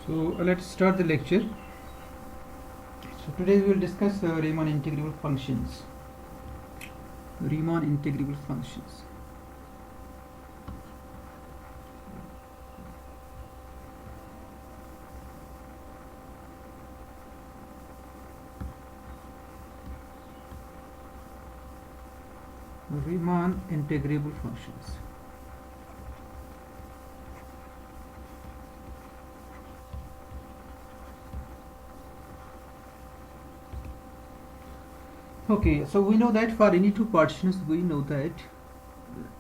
So let's start the lecture. So today we will discuss Riemann integrable functions. Riemann integrable functions. Riemann integrable functions. Okay, so we know that for any two partitions, we know that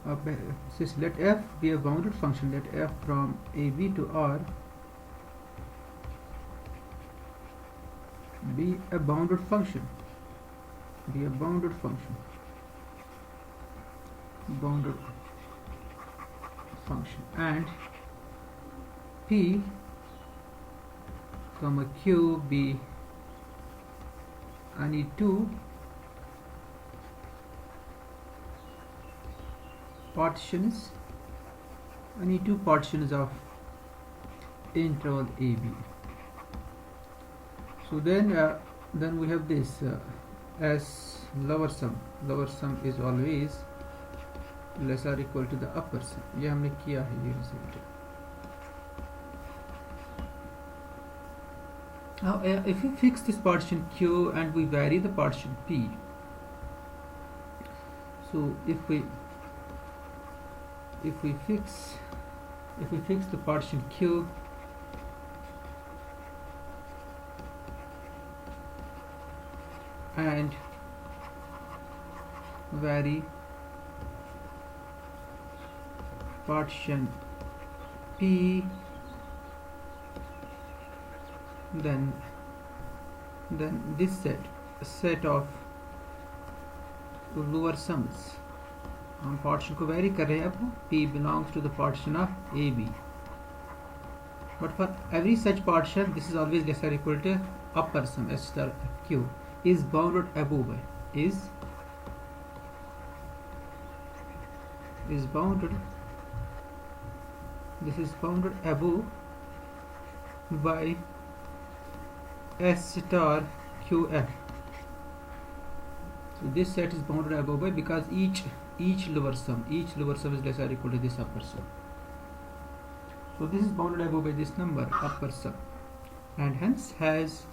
let f be a bounded function. Let f from AB to R be a bounded function. Be a bounded function. Bounded function, and P comma Q be any two partitions, of interval AB. So then we have this as lower sum. Lower sum is always less or equal to the upper sum. ये हमने किया है ये result. Now if we fix this partition Q and we vary the partition P, so if we fix the partition Q and vary partition P, then this set of lower sums, हम partition को vary कर रहे हैं अब. P belongs to the partition of AB, but for every such partition this is always less or equal to upper sum S star Q is bounded above by is bounded. This is bounded above by S star QF. So this set is bounded above by because each lower sum is less or equal to this upper sum. So this is bounded above by this number upper sum, and hence has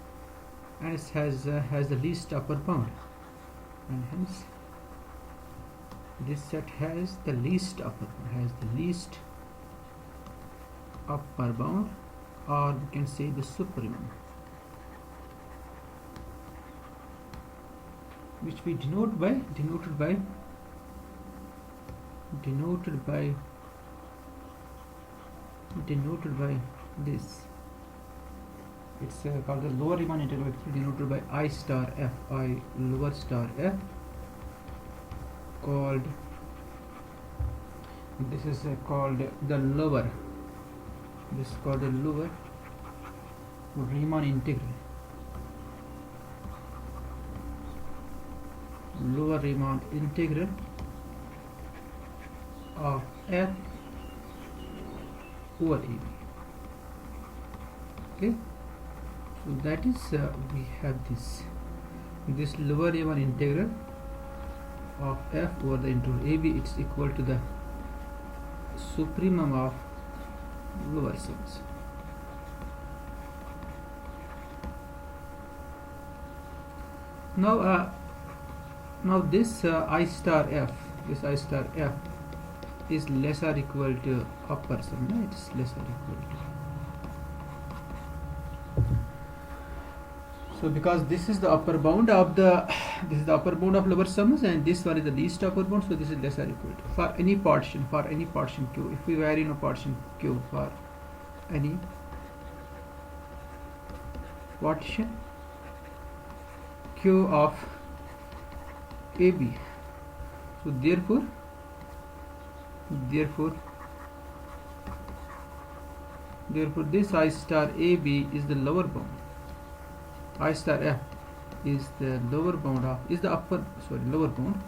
the least upper bound, and hence this set has the least upper bound, or we can say the supremum, which we denoted by this. It's called the lower Riemann integral, denoted by I star f, I lower star f, called this is called the lower. This is called the lower Riemann integral. Lower Riemann integral of f over AB. Okay, so that is we have this lower Riemann integral of f over the interval AB. It's equal to the supremum of lower sums. Now this I star f is less or equal to upper sum. No, it is less or equal to. So because this is the upper bound of lower sums, and this one is the least upper bound, so this is less or equal to for any partition Q. If we vary in a partition Q for any partition Q of AB, so therefore this I star AB is the lower bound. I star F is the lower bound of lower bound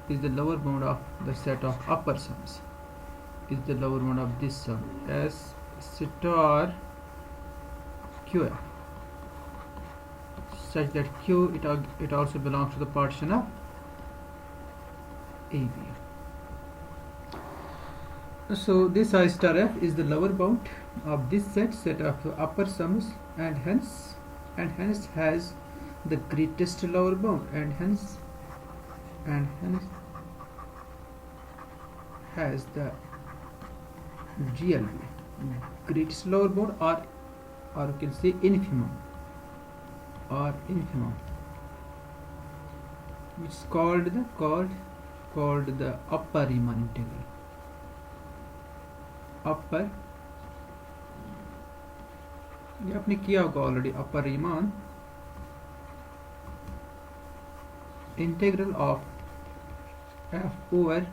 is the lower bound of the set of upper sums, is the lower bound of this sum. S star QF, such that Q it also belongs to the partition of AB. So this I star F is the lower bound of this set of upper sums, and hence has the greatest lower bound, and hence has the GLB, greatest lower bound, or you can say infimum, which is called the upper Riemann integral. upper, ये आपने किया होगा already, upper Riemann integral of f over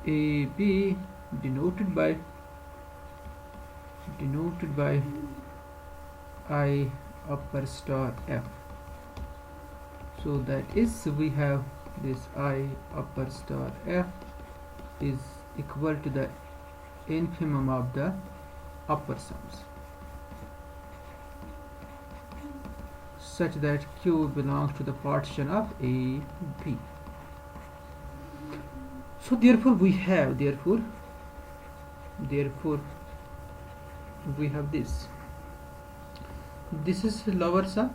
AB denoted by I upper star f. So that is, we have this I upper star f is equal to the infimum of the upper sums, such that Q belongs to the partition of A, B. So therefore we have this. This is lower sum.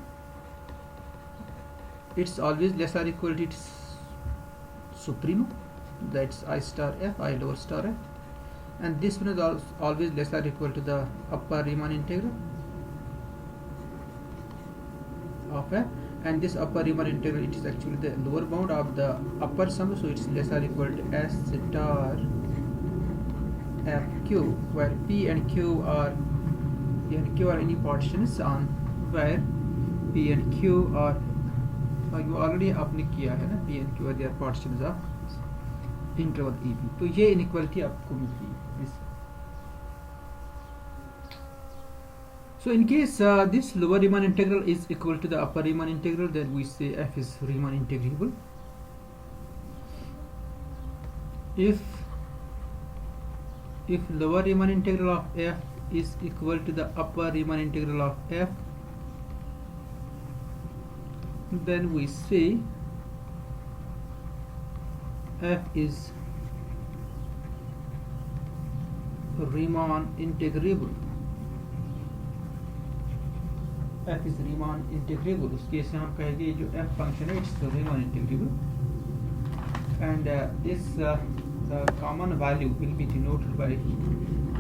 It's always less or equal to its supremum, that's I star f, I lower star f, and this one is always less or equal to the upper Riemann integral of f, and this upper Riemann integral, it is actually the lower bound of the upper sum, so it is less or equal to S star f q, where P and Q are any partitions on where P and Q are you already आपने किया है ना, P and Q are their partitions of interval AB. तो ये inequality आपको मिलती है. So in case this lower Riemann integral is equal to the upper Riemann integral, then we say f is Riemann integrable. If lower Riemann integral of f is equal to the upper Riemann integral of f, then we say f is Riemann integrable. f is Riemann integrable. उस case में हम कहेंगे जो f function है it's Riemann integrable, and this the common value will be denoted by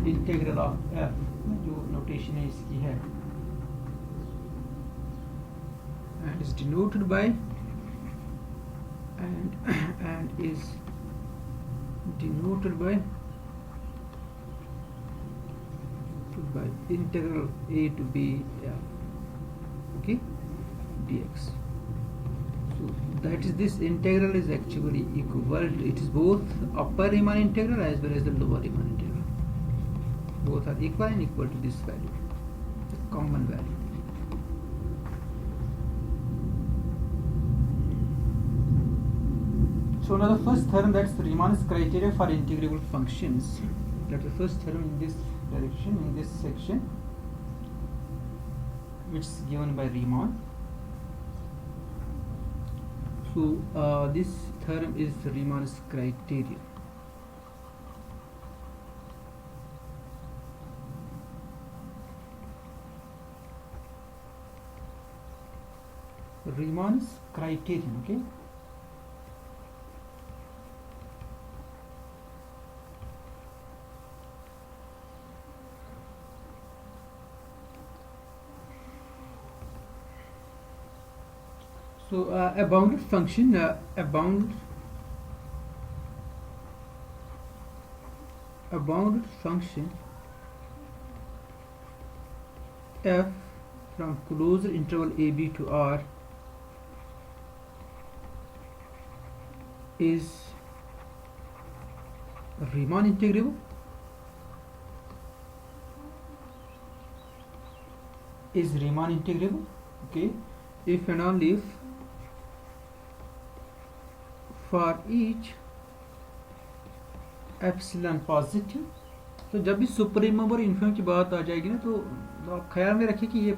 integral of f, जो notation है इसकी है, and is denoted by integral a to b f, okay, dx. So that is, this integral is actually equal to, it is both upper Riemann integral as well as the lower Riemann integral. Both are equal and equal to this value, the common value. So now the first theorem, that's Riemann's criteria for integrable functions. That's the first theorem in this direction, in this section, which is given by Riemann. So this theorem is Riemann's criteria. Riemann's criterion, okay. So a bounded function, a bounded function f from closed interval AB to R is Riemann integrable. Is Riemann integrable, okay, if and only if for each epsilon positive तो जब भी supremum और infimum की बात आ जाएगी ना, तो आप ख्याल में रखिए कि ये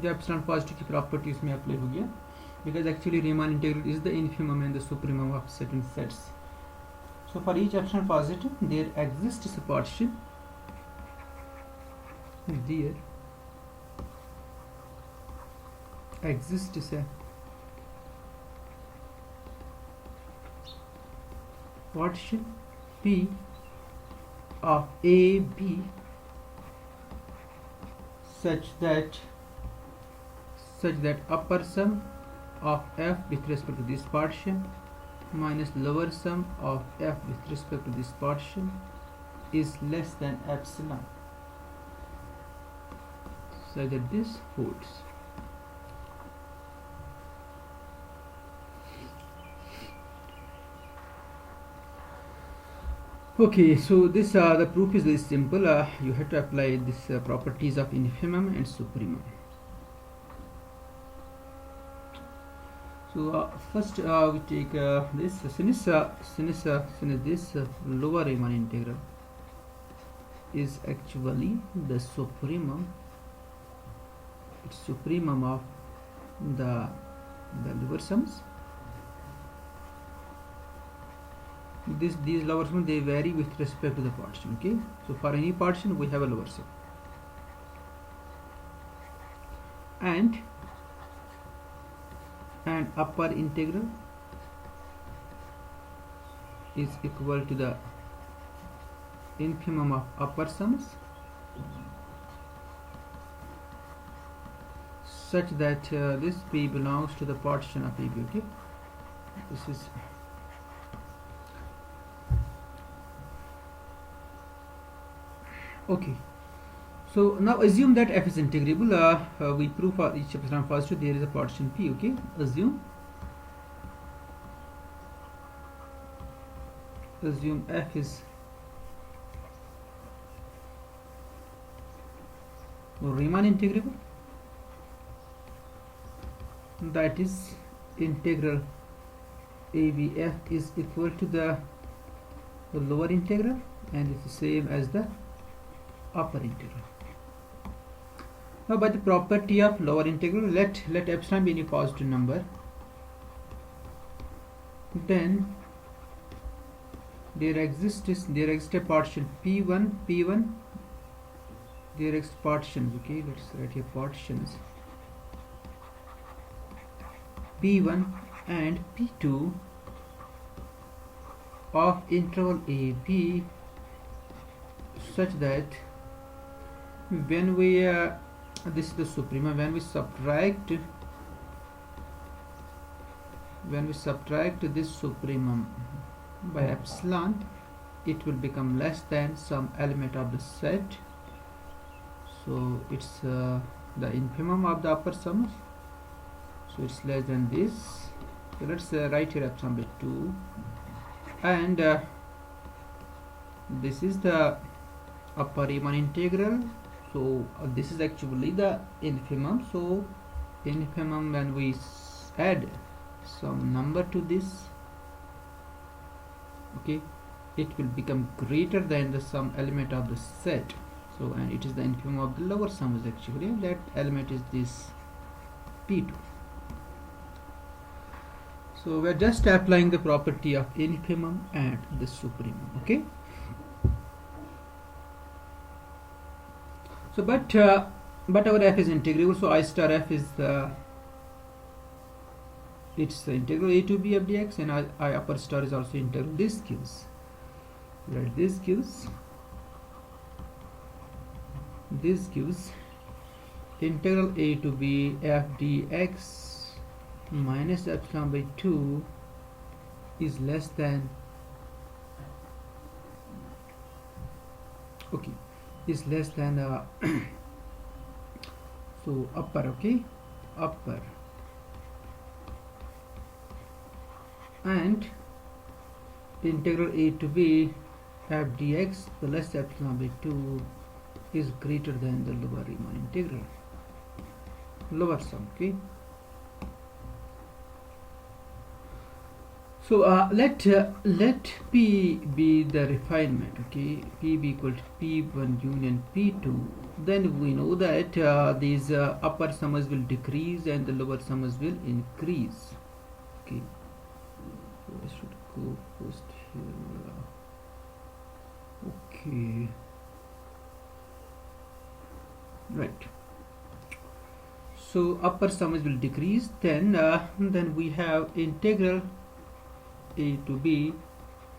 जो एप्सिलॉन पॉजिटिव की प्रॉपर्टी इसमें अप्लाई हो गया, because actually Riemann integral is the infimum and the supremum of certain sets. So for each epsilon positive there exists a partition, there exists a partition P of A B such that upper sum of f with respect to this partition minus lower sum of f with respect to this partition is less than epsilon, so that this holds. Okay, so this the proof is very simple. You have to apply this properties of infimum and supremum. So first we take this since this lower Riemann integral is actually the supremum. It's supremum of the lower sums. These lower sums, they vary with respect to the partition. Okay, so for any partition we have a lower sum, and upper integral is equal to the infimum of upper sums, such that this P belongs to the partition of AB. Okay, this is okay. So now assume that f is integrable. We prove for each epsilon positive there is a partition P. Okay, assume f is Riemann integrable, that is integral ABF is equal to the lower integral and it's the same as the upper integral. Now by the property of lower integral, let epsilon be any positive number, then there exists a partition P1, there exists partitions. Okay, let's write here partitions P1 and P2 of interval AB, such that when we this is the supremum, when we subtract this supremum by epsilon, it will become less than some element of the set. So it's the infimum of the upper sums, so it's less than this. So let's write here epsilon by 2, and this is the upper Riemann integral. So this is actually the infimum. So infimum, when we add some number to this, okay, it will become greater than the some element of the set. So and it is the infimum of the lower sums actually, and that element is this P2. So we are just applying the property of infimum and the supremum. Okay. So but our f is integrable, so I star f is it's the integral a to b of dx, and I upper star is also integral. This gives integral a to b f dx minus epsilon by 2 is less than, okay, is less than so upper, okay, upper, and integral a to b f dx plus epsilon by 2 is greater than the lower Riemann integral, lower sum. Okay, So let P be the refinement, okay? P be equal to P1 union P2. Then we know that these upper summers will decrease and the lower summers will increase. Okay. So I should go first here. Okay. Right. So upper summers will decrease. Then we have integral a to b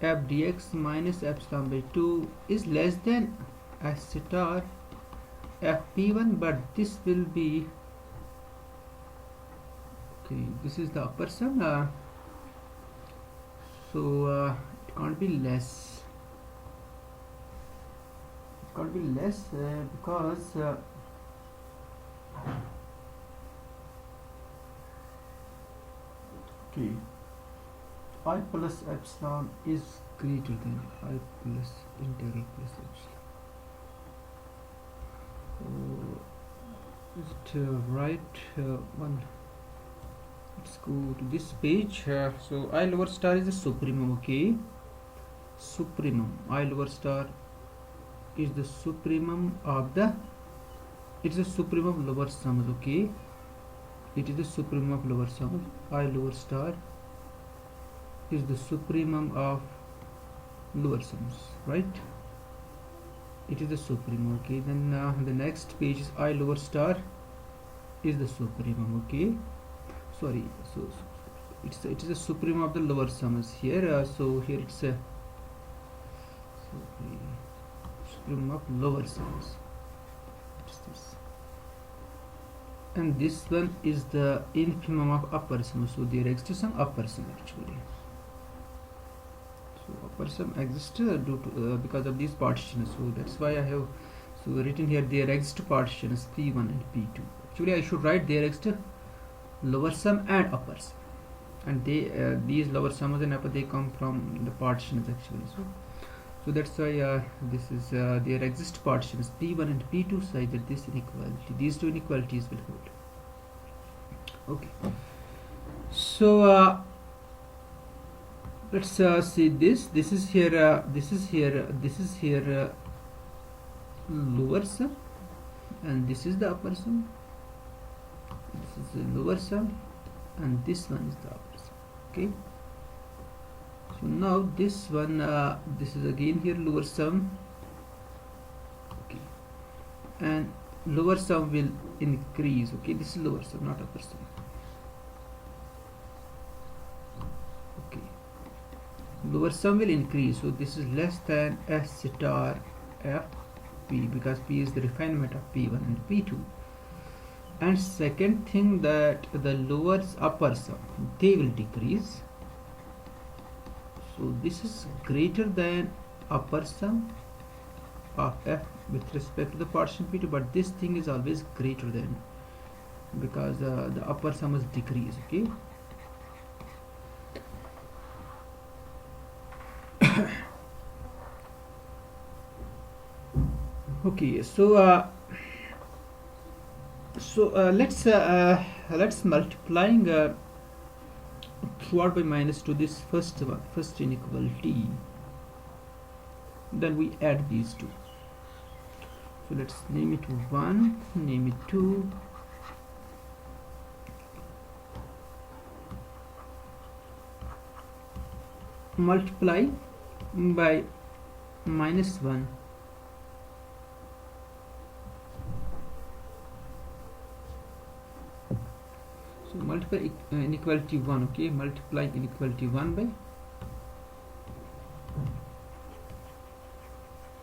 f dx minus epsilon by 2 is less than s star fp1, but this will be okay. This is the upper sum, so it can't be less. It can't be less because okay, I plus epsilon is greater than I plus integral plus epsilon. Is it right one? Let's go to this page. So I lower star is the supremum, okay? Supremum. I lower star is the supremum of the. It's the supremum of lower sums, okay? It is the supremum of lower sums. I lower star is the supremum of lower sums, right? It is the supremum, okay? Then the next page is I lower star is the supremum, okay? Sorry, so it is a supremum of the lower sums here. So here it's a supremum of lower sums. What is this? And this one is the infimum of upper sum. So there exists some upper sum actually. So upper sum exists due to because of these partitions. So that's why I have written here there exist partitions P1 and P2. Actually I should write there exist lower sum and upper sum, and they these lower sums and upper they come from the partitions actually. So that's why this is there exist partitions P1 and P2 such that this inequality, these two inequalities will hold. Okay. So let's see this. This is here. This is here. This is here. Lower sum, and this is the upper sum. This is the lower sum, and this one is the upper sum. Okay. So now this one, this is again here lower sum. Okay, and lower sum will increase. Okay, this is lower sum, not upper sum. Okay, lower sum will increase. So this is less than S star F P, because P is the refinement of P1 and P2. And second thing, that the lower upper sum they will decrease. So this is greater than upper sum of f with respect to the partition P2, but this thing is always greater than, because the upper sum is decrease. Okay. Okay. So let's multiplying throughout by minus to this first inequality, then we add these two. So let's name it 1, name it 2, multiply by minus 1. So multiply inequality 1, okay, multiply inequality 1 by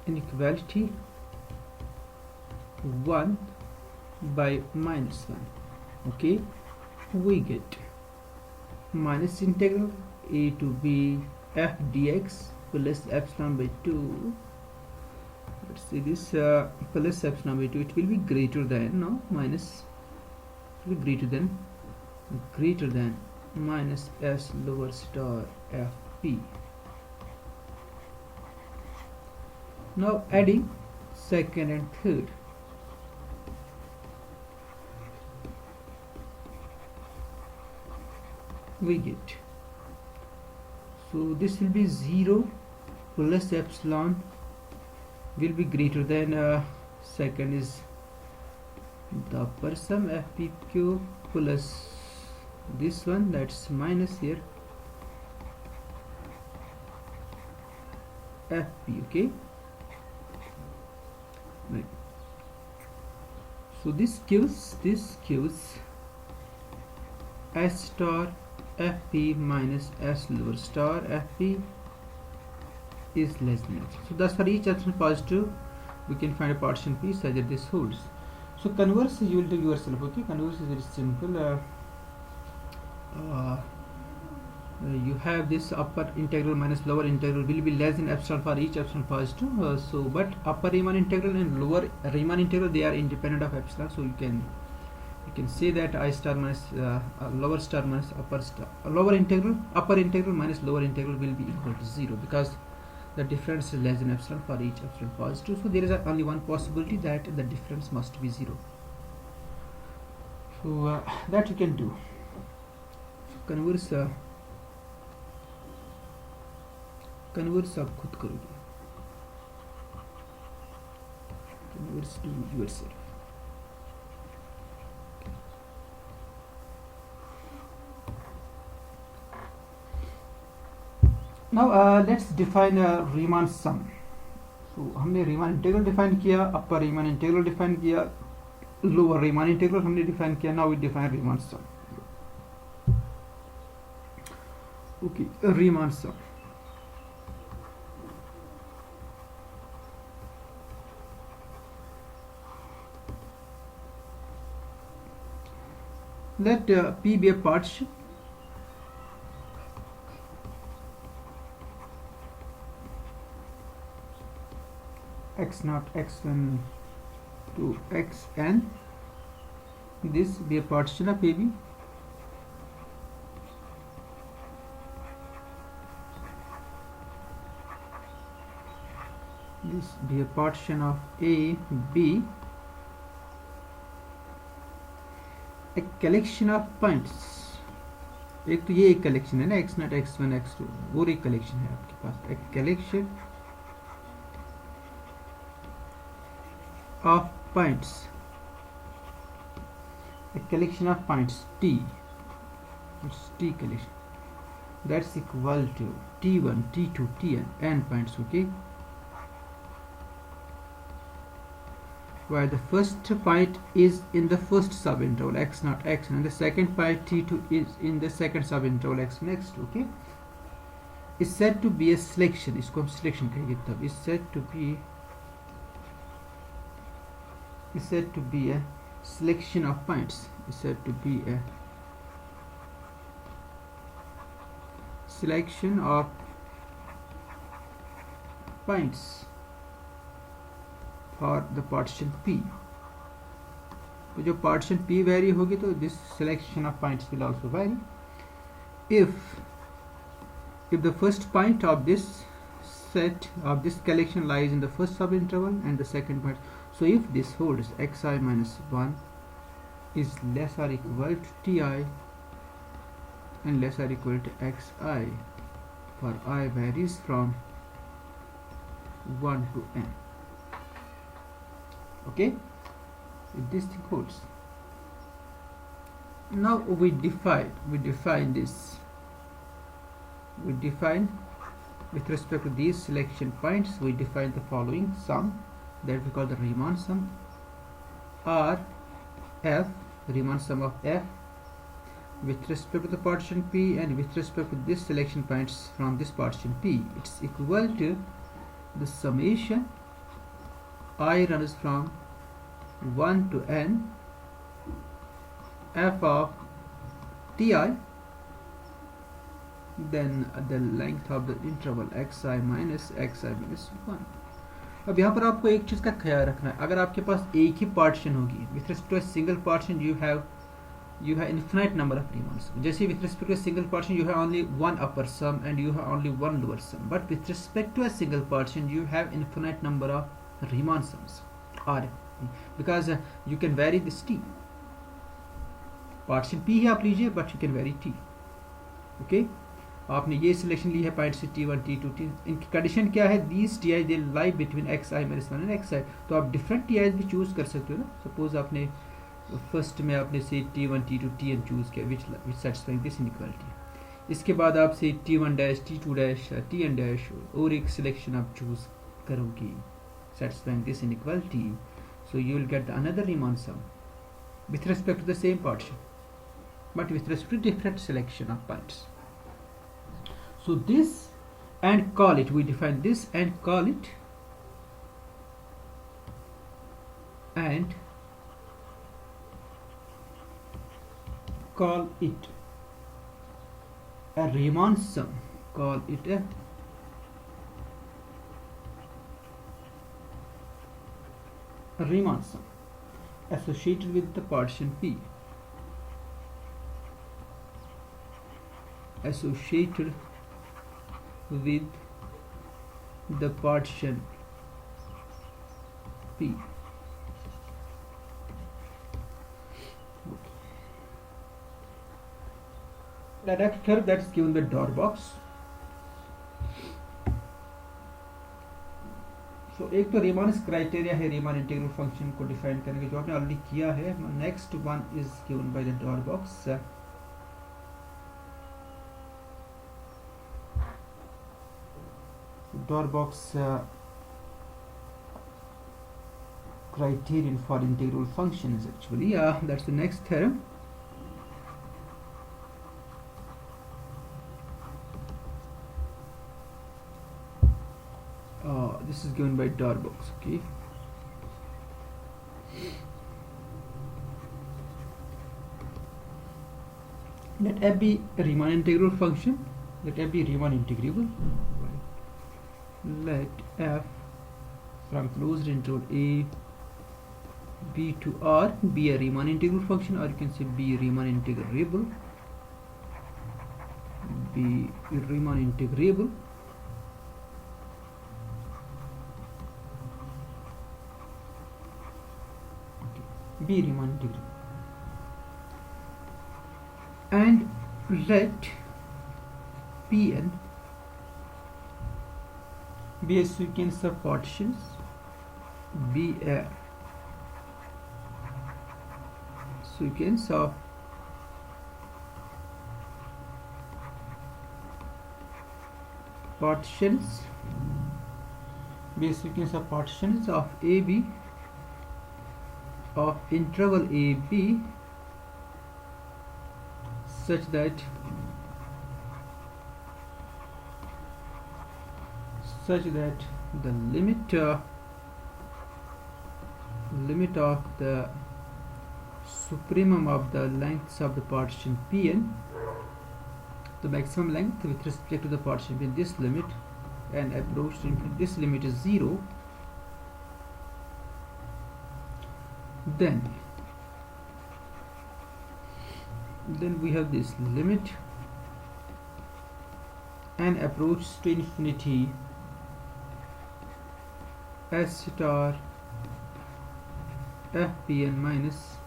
inequality 1 by minus 1, okay, we get minus integral a to b f dx plus epsilon by 2. Let's see this plus epsilon by 2, it will be greater than, no, minus, it will be greater than minus s lower star fp. Now adding second and third, we get So this will be 0 plus epsilon will be greater than second is the upper sum fpq plus this one, that's minus here fp. Okay, right. So this gives s star fp minus s lower star fp is less than x. So thus for each epsilon positive we can find a partition p such that this holds. So converse you will do yourself. Okay, converse is very simple. You have this upper integral minus lower integral will be less than epsilon for each epsilon positive. So but upper Riemann integral and lower Riemann integral, they are independent of epsilon. So you can say that I star minus lower star minus upper star, lower integral upper integral minus lower integral will be equal to 0 because the difference is less than epsilon for each epsilon positive. So there is only one possibility that the difference must be 0. So that you can do. So converse आप खुद करोगे, converse to yourself. Now let's define Riemann sum. So हमने Riemann integral define किया, upper Riemann integral define किया, lower Riemann integral हमने define किया. Now we define Riemann sum. Okay, Riemann sum. Let P be a partition x0 x1 to xn. This be a partition of AB. This be a partition of A, B. A collection of points. एक तो ये एक collection है ना, x0 x1 x2, और एक collection है आपके पास. एक collection of points, a collection of points T, it's T collection, that's equal to T1 T2 Tn, n points. Okay, where the first point is in the first subinterval x0 x1 and the second point T2 is in the second subinterval x1 x2. Okay, is said to be a selection. इसको हम selection कहेंगे तब. Is said to be a selection of points. Is said to be a selection of points for the partition P. तो जो partition P vary होगी तो this selection of points will also vary. If the first point of this set of this collection lies in the first subinterval and the second point, so if this holds xi minus 1 is less or equal to ti and less or equal to xi for I varies from 1 to n. Okay, if this thing holds. Now we define this. We define with respect to these selection points, we define the following sum that we call the Riemann sum, or f, Riemann sum of f with respect to the partition P and with respect to this selection points from this partition P. It's equal to the summation I runs from 1 to n f of ti, then the length of the interval xi minus 1. अब यहाँ पर आपको एक चीज़ का ख्याल रखना है. अगर आपके पास एक ही पार्टीशन होगी with respect to a single partition you have infinite number of Riemann sum. जैसे with respect to a single partition you have only one upper sum and you have only one lower sum, but with respect to a single partition you have infinite number of Riemann sums, or because you can vary this T. partition P ही आप लीजिए but you can vary T. Okay, आपने ये selection ली है point से T1 T2 T, इनकी condition क्या है, these T I they lie between X I minus one and X I, तो आप डिफरेंट टी आईज भी चूज़ कर सकते हो ना। सपोज आपने फर्स्ट में आपने से T1 T2 Tn चूज़ किया विच सेटिस्फाइंग दिस इनइक्वालिटी, इसके बाद आपसे T1 dash T2 dash Tn dash और एक सिलेक्शन आप चूज़ करोगे satisfying this inequality, so you will get another Riemann sum with respect to the same partition but with respect to different selection of points. So this and call it, we define this and call it a Riemann sum, call it a Riemann sum associated with the partition P, associated with the partition P. The next curve that is given by dot box. So एक तो Riemann criteria है Riemann integral function को define करने के, जो आपने already किया है. Next one is given by the dot box. Dot box criterion for integral functions actually. That's the next theorem. This is given by Darbox. Okay. Let f be a Riemann integral function. Let f be Riemann integrable. Let f from closed interval a b to r be a Riemann integral function, or you can say be Riemann integrable. Be Riemann integrable. Be Riemann integral. And let Pn be a sequence of partitions, be a sequence of partitions, be a sequence of partitions of AB, of interval AB, such that the limit of the supremum of the lengths of the partition Pn, the maximum length with respect to the partition Pn, this limit and approach to infinity, this limit is 0, then we have this limit and approach to infinity S star Fpn minus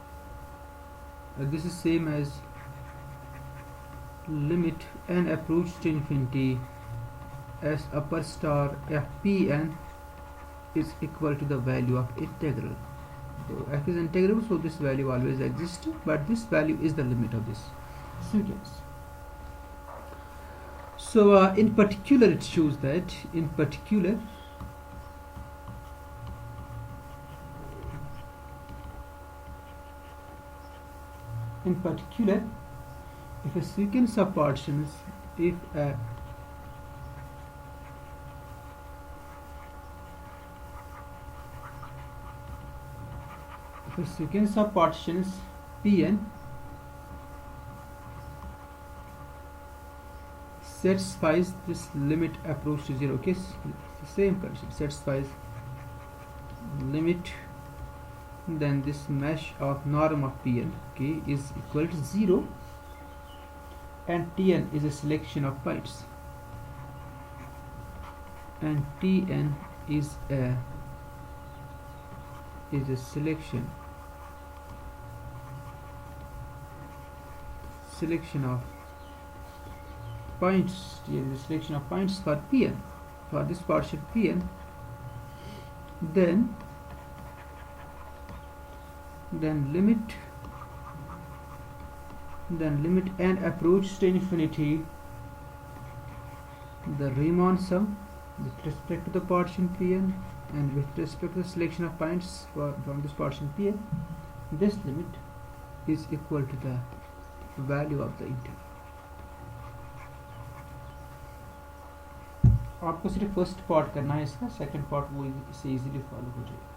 this is same as limit and approach to infinity S upper star Fpn is equal to the value of integral. So f is integrable, so this value always exists, but this value is the limit of this sequence. So in particular it shows that in particular if a sequence of partitions, if a sequence of partitions Pn satisfies this limit approach to 0, okay, the same condition, satisfies limit, then this mesh of norm of Pn, okay, is equal to 0, and Tn is a selection of points, and Tn is a selection points, here is a selection of points for Pn, for this partition Pn, then limit n approaches to infinity the Riemann sum with respect to the partition Pn and with respect to the selection of points from this partition Pn. This limit is equal to the value of the interval. आपको सिर्फ first part करना है इसका, second part वो इसे easily follow हो जाएगा.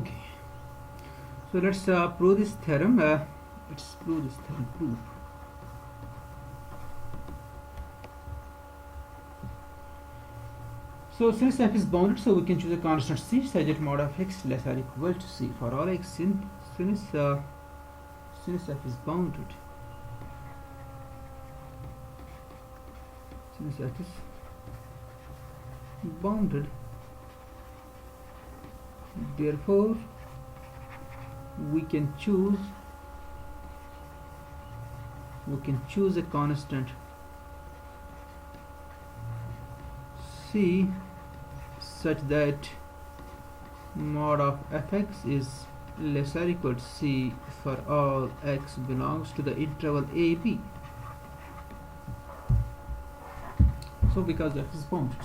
Okay, so let's prove this theorem. Let's prove this theorem. Proof. So since f is bounded, so we can choose a constant c such that mod of x less or equal to c for all x. Since f is bounded, therefore we can choose a constant c such that mod of fx is less or equal to c for all x belongs to the interval a b. So because f is bounded,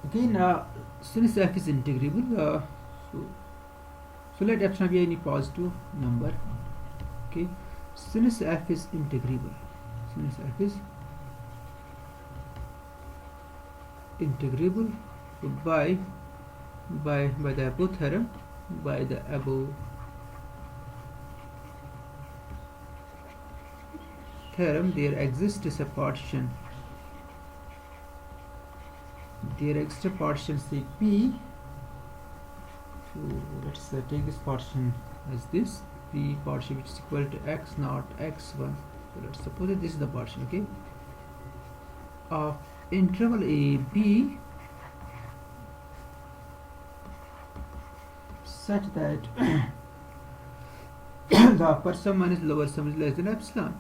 again since f is integrable, so let epsilon be any positive number. Okay, since f is integrable, by the above theorem, there exists a partition. Say P. So let's take this partition as this P partition, which is equal to x naught x1. So let's suppose that this is the partition, okay, of interval a b such that the upper sum minus lower sum is less than epsilon.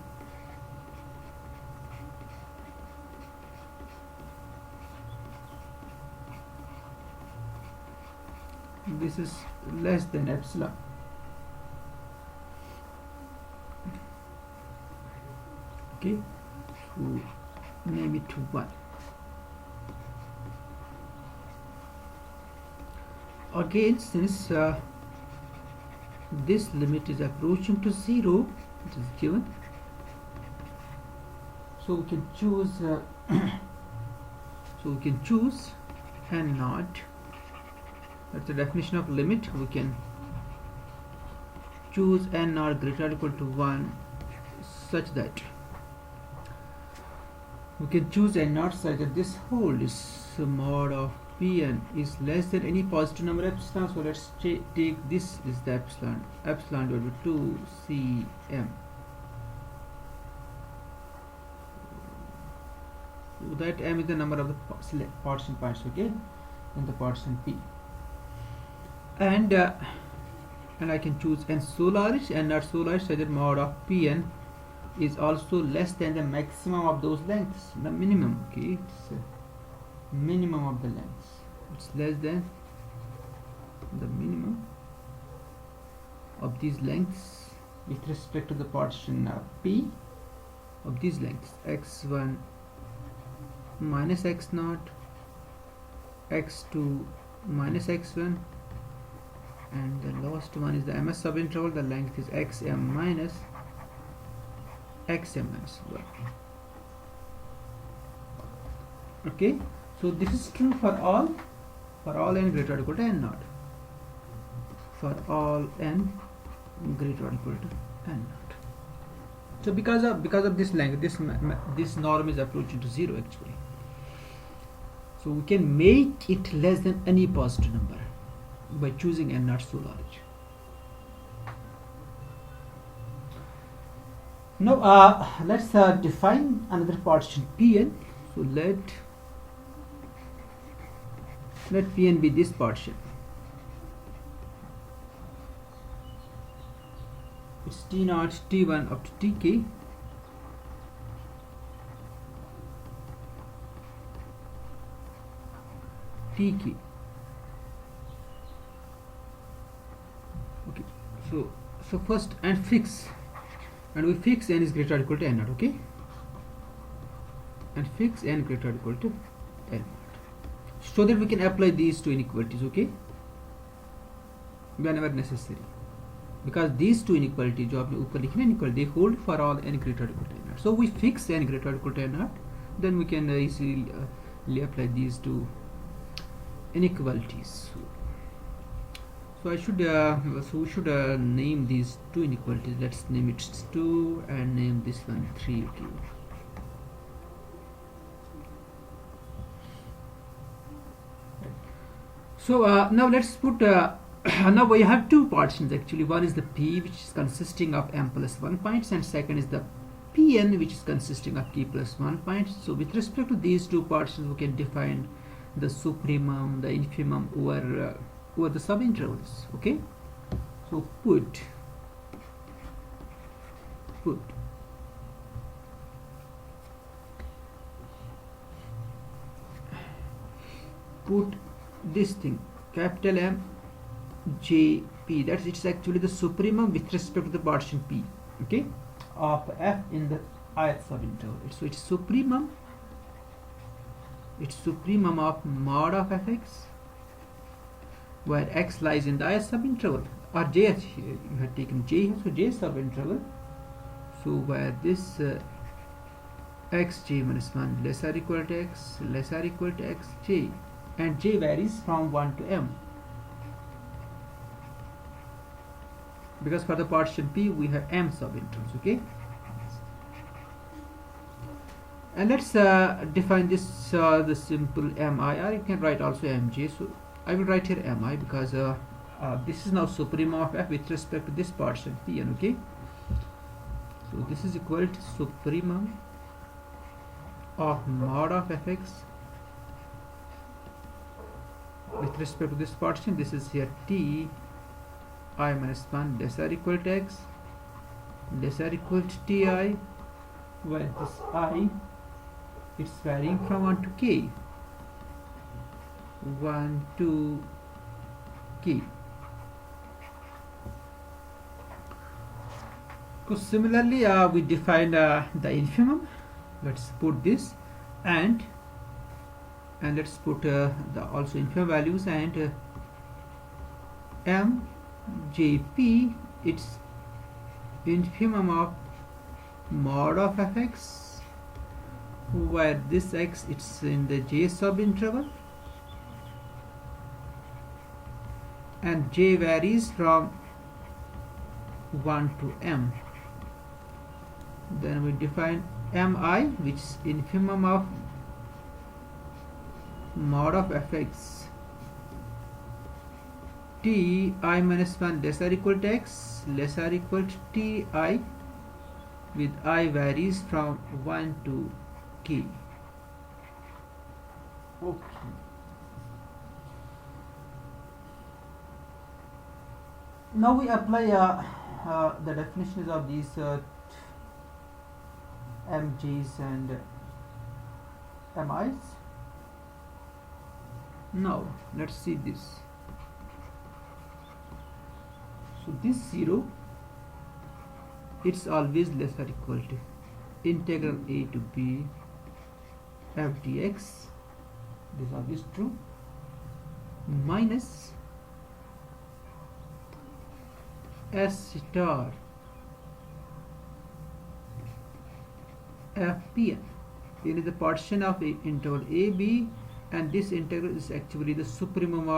This is less than epsilon. Okay, so name it to 1. Again, since this limit is approaching to 0, which is given, so we can choose n naught. That's the definition of limit. We can choose n naught greater or equal to 1 such that this hold is mod of Pn is less than any positive number epsilon. So let's take this is the epsilon divided by 2 cm. So that m is the number of the partition points, okay, in the partition P. And I can choose n so large and not so large such that mod of Pn is also less than the maximum of those lengths, the minimum, okay, it's minimum of the lengths, it's less than the minimum of these lengths with respect to the partition P of these lengths, x1 minus x0, x2 minus x1, and the last one is the ms subinterval. The length is xm minus 1. Okay, so this is true for all n greater or equal to n naught. For all n greater or equal to n naught. So because of this length, this norm is approaching to 0 actually. So we can make it less than any positive number by choosing n naught so large. Now let's define another partition Pn. So let Pn be this partition. It's T0, T1 up to Tk. Tk. Okay. So first and fix, and we fix n is greater or equal to n naught. Okay. And fix n greater or equal to n naught, so that we can apply these two inequalities. Okay. Whenever necessary, because these two inequality जो आपने ऊपर लिखी ना inequality, they hold for all n greater or equal to n naught. So we fix n greater or equal to n naught, then we can easily apply these two inequalities. So I should so we should name these two inequalities. Let's name it 2 and name this one 3. Okay. So now let's put now we have two partitions actually. One is the P, which is consisting of m plus 1 points, and second is the Pn, which is consisting of k plus 1 points. So with respect to these two partitions, we can define the supremum, the infimum over the subintervals. Okay. So put this thing, capital M J P, that's it's actually the supremum with respect to the partition P, okay, of f in the ith subinterval. So it's supremum of mod of fx, where x lies in the ith subinterval, or j, you have taken j here, so j subinterval. So where this xj minus 1 less or equal to x, less or equal to xj, and j varies from 1 to m, because for the partition P we have m subintervals. Okay. And let's define this the simple mi, or you can write also mj. So I will write here mi because this is now supremum of f with respect to this partition Pn. Okay. So this is equal to supremum of mod of fx with respect to this partition. This is here t I minus 1 less or equal to x, less or equal to ti, where this I, it's varying from 1 to k, 1 to k. So similarly we define the infimum. Let's put this, and let's put the also infimum values, and m jp, it's infimum of mod of fx, where this x, it's in the j subinterval, and j varies from 1 to m. Then we define mi, which is infimum of mod of fx t I minus 1 less or equal to x, less or equal to ti, with I varies from 1 to k. Okay. Now we apply the definitions of these mj's and mi's. Now let's see this. So this 0, it's always less or equal to integral a to b f dx, this is always true, minus s star fpn. It is the partition of a interval a b, and this integral is actually the supremum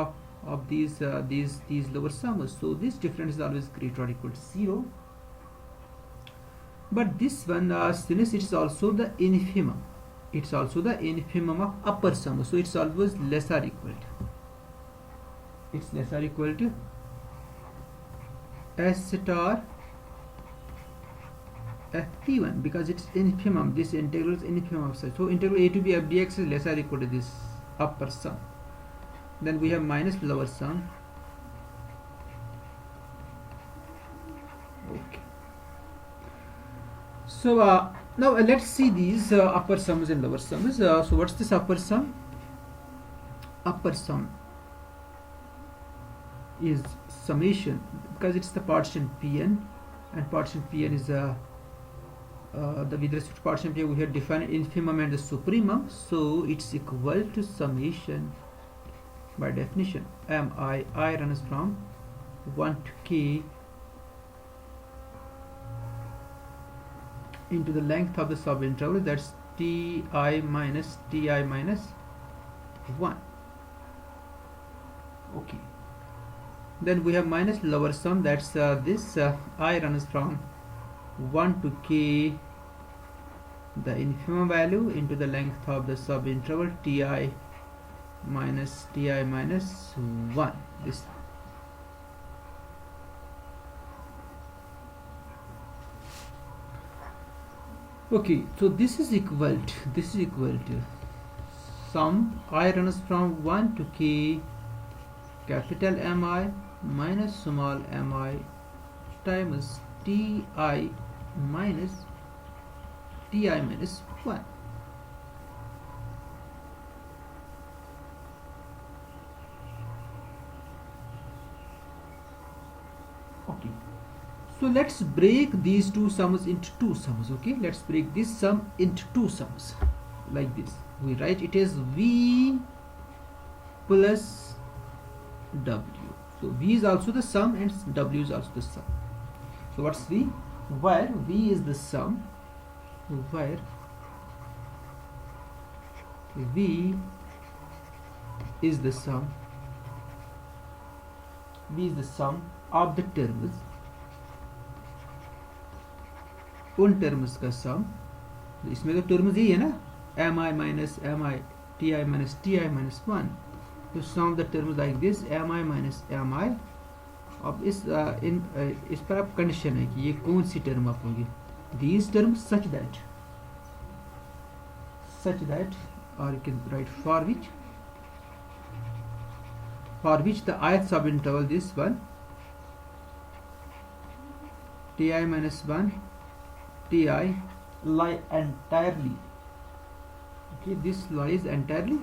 of these lower sums. So this difference is always greater or equal to 0. But this one, since it is also the infimum, it's also the infimum of upper sum, so it's always less or equal to, it's less or equal to s star T1 because it's infimum. This integral is infimum of such. So integral a to b f dx is less or equal to this upper sum. Then we have minus lower sum. Okay. So now let's see these upper sums and lower sums. So what's this upper sum? Upper sum is summation because it's the partition Pn, and partition Pn is the with respect to partition Pn we have defined infimum and the supremum, so it's equal to summation by definition. I runs from 1 to k into the length of the subinterval, that's ti minus 1. Okay. Then we have minus lower sum, that's this I runs from 1 to k, the infimum value, into the length of the subinterval ti minus 1. This. Okay, so this is equal to sum I runs from 1 to k capital Mi minus small mi times ti minus 1. Okay, so let's break these two sums into two sums. Okay, let's break this sum into two sums like this. We write it as v plus w. So v is also the sum and w is also the sum. So what's v? Where v is the sum, where v is the sum, v is the sum of the terms, उन terms का सम, इसमें तो terms यही है ना, mi minus mi ti minus 1. तो sum the terms like this mi minus mi. अब इस पर आप कंडीशन है कि ये कौन सी टर्म आप होंगी, these terms such that or you can write for which the ith subinterval, this one ti minus 1 ti lie entirely, okay, this lies entirely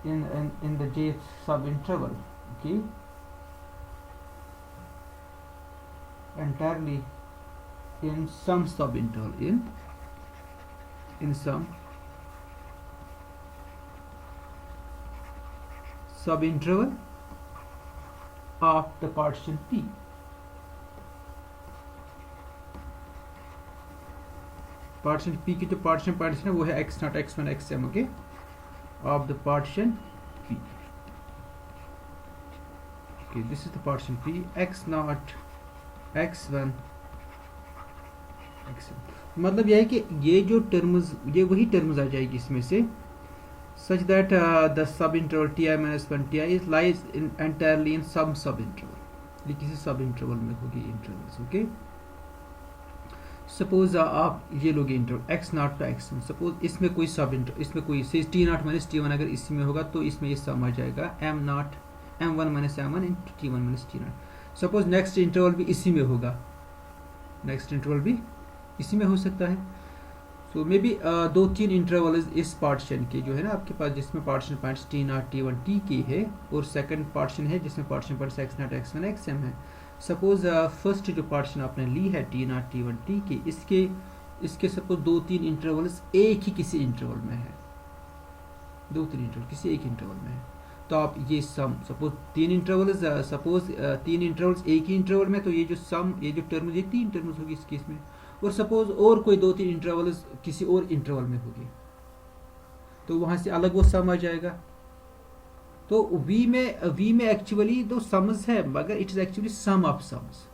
in the j subinterval, okay, entirely in some subinterval, in some subinterval of the partition P. partition P की जो partition है वो है x naught x1 xm, okay, of the partition P. Okay, this is the partition P, x naught x1 xm. मतलब यह है कि ये जो टर्म्स, ये वही टर्म्स आ जाएगी इसमें से, such that the subinterval ti minus 1 ti is lies entirely in some subinterval, ये किसी subinterval में होगी intervals, okay. सपोज आप ये लोगे interval x naught to x1, suppose इसमें कोई सब इंटरवल, इसमें कोई से t नॉट माइनस t1 अगर इसी में होगा तो इसमें ये सम आ जाएगा m not m1 minus m1 into t1 minus t not. Suppose next interval भी इसी में होगा, नेक्स्ट इंटरवल भी इसी में हो सकता है. सो मे बी 2-3 इंटरवल इस पार्टीशन के जो है ना आपके पास, जिसमें partition points t not t1 t के है, और सेकंड पार्टीशन है जिसमें partition points x not x1 xm है. सपोज फर्स्ट जो पार्टीशन आपने ली है T not T one T के, इसके सपोज 2-3 इंटरवल्स एक ही किसी इंटरवल में है, 2-3 इंटरवल किसी एक इंटरवल में है, तो आप ये सम सपोज 3 इंटरवल्स, सपोज 3 इंटरवल्स एक ही इंटरवल में, तो ये जो सम, ये जो टर्म, ये 3 टर्म्स होगी इस केस में, और सपोज और कोई 2-3 इंटरवल्स किसी और इंटरवल में होगी, तो वहाँ से अलग वो सम आ जाएगा. तो v में एक्चुअली दो सम्स है, मगर it is actually sum of sums.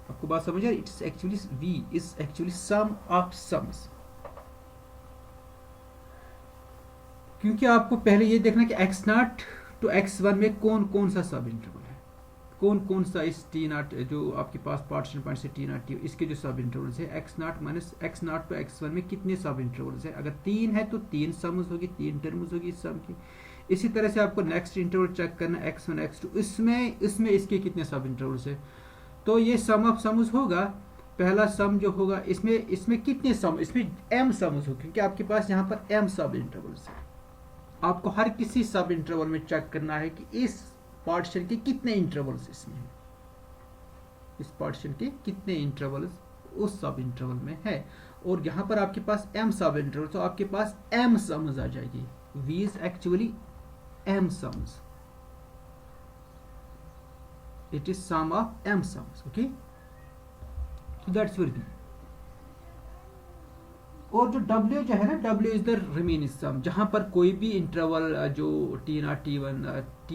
आपको बात समझ आ रही? It is actually v is actually sum of sums. क्योंकि आपको पहले ये देखना कि x0 टू x1 में कौन कौन सा सब इंटरवल है, कौन कौन सा इस t0 जो आपके पास पार्टीशन पॉइंट से t0 t इसके जो सब इंटरवल्स है x0 minus x0 to x1 में कितने सब इंटरवल्स है। अगर 3 है तो 3 सम्स होगी, 3 टर्म्स होगी इस सम की। इसी तरह से आपको नेक्स्ट इंटरवल चेक करना x1 x2, इसमें इसके कितने सब इंटरवल्स है। तो ये सम ऑफ सम्स होगा, पहला सम जो होगा इसमें कितने सम, इसमें m सम्स हो, क्योंकि आपके पास यहाँ पर m सब इंटरवल्स है। आपको हर किसी सब इंटरवल में चेक करना है कि इस पार्टीशन के कितने इंटरवल्स इसमें हैं, इस पार्टीशन के कितने इंटरवल्स उस सब इंटरवल में है। और यहाँ पर आपके पास m सब इंटरवल, तो आपके पास m सम्स आ जाएगी। v is actually m sums, it is sum of m sums, okay, so that's your v। और जो w जो है ना, w इज द रिमेनिंग सम, जहां पर कोई भी इंटरवल जो t0 t1 t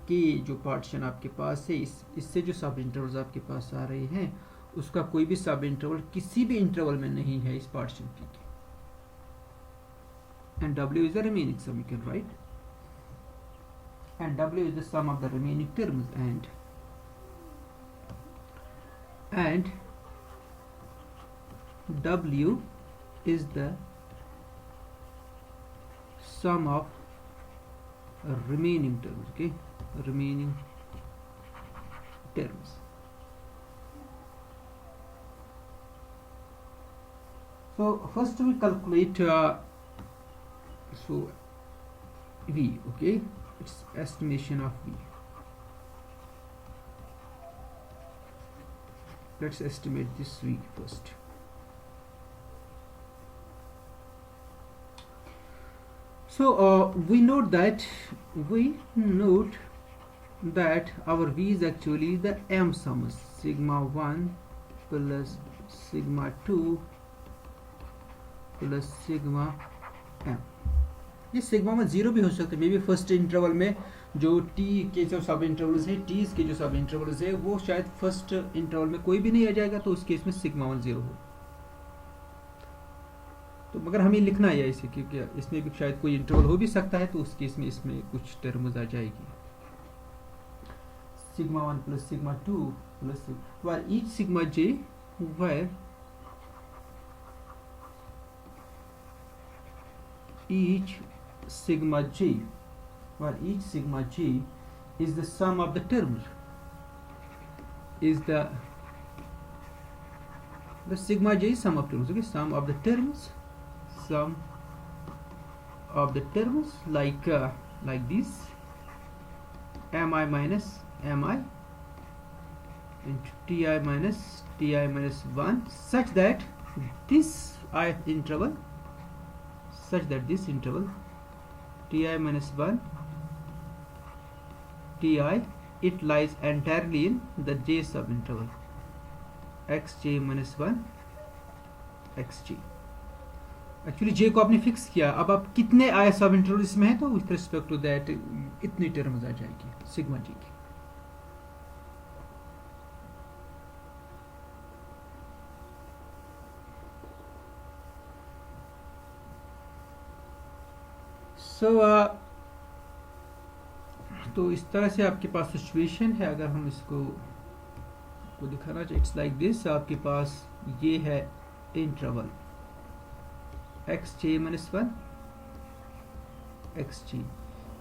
के जो पार्टीशन आपके पास है, इससे जो सब इंटरवल्स आपके पास आ रहे हैं, उसका कोई भी सब इंटरवल किसी भी इंटरवल में नहीं है इस पार्टीशन p के, and w is the remaining sum, you can write, and w is the sum of the remaining terms, and w is the sum of remaining terms, okay, remaining terms। So first we calculate so v, okay, it's estimation of v। Let's estimate this v first। So we note that our v is actually the m sums, sigma 1 plus sigma 2 plus sigma m। ये sigma में zero भी हो सकता है, may be first interval में जो t के जो सब इंटरवल्स है, t के जो सब इंटरवल्स है, वो शायद फर्स्ट इंटरवल में कोई भी नहीं आ जाएगा, तो उस केस में सिग्मा 1 जीरो हो। तो मगर हमें लिखना है इसे, क्योंकि इसमें भी शायद कोई इंटरवल हो भी सकता है, तो उस केस में इसमें कुछ टर्म्स आ जाएगी। Sigma 1 plus sigma 2 plus where each sigma j where each sigma j is the sum of the terms, is the sigma j is sum of terms, okay, sum of the terms like this, mi minus mi into ti minus 1, such that this interval ti minus 1 ti, it lies entirely in the j sub interval xj minus 1 xj। Actually j को आपने fix किया, अब आप कितने आए सब interval इसमें है, तो विथ रिस्पेक्ट टू दैट इतनी टर्म्स आ जाएगी सिग्मा j की। तो इस तरह से आपके पास सिचुएशन है। अगर हम इसको दिखाना चाहिए, इट्स लाइक दिस, आपके पास ये है इंटरवल xj minus 1 xj,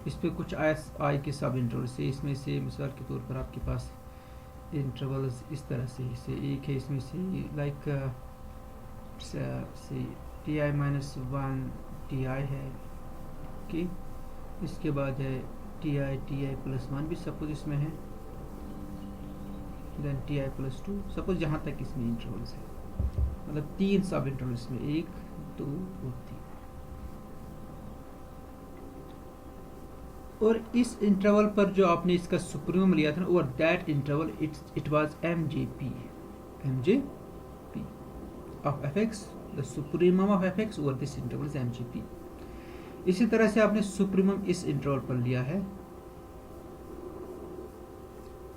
इस पे कुछ i के सब इंटरवल से, इसमें से मिसाल के तौर पर आपके पास इंटरवल्स इस तरह से एक है, इसमें से लाइक से ti minus 1 ti है, ओके, इसके बाद है ti plus 1 भी सपोज इसमें है, देन ti plus 2, सपोज जहाँ तक इसमें इंटरवल्स है, मतलब 3 सब इंटरवल्स में 1 2 और 3। और इस इंटरवल पर जो आपने इसका सुप्रीमम लिया था ना, over that interval it was mjp of fx, the supremum of fx over this interval is mjp। इसी तरह से आपने सुप्रीमम इस इंटरवल पर लिया है,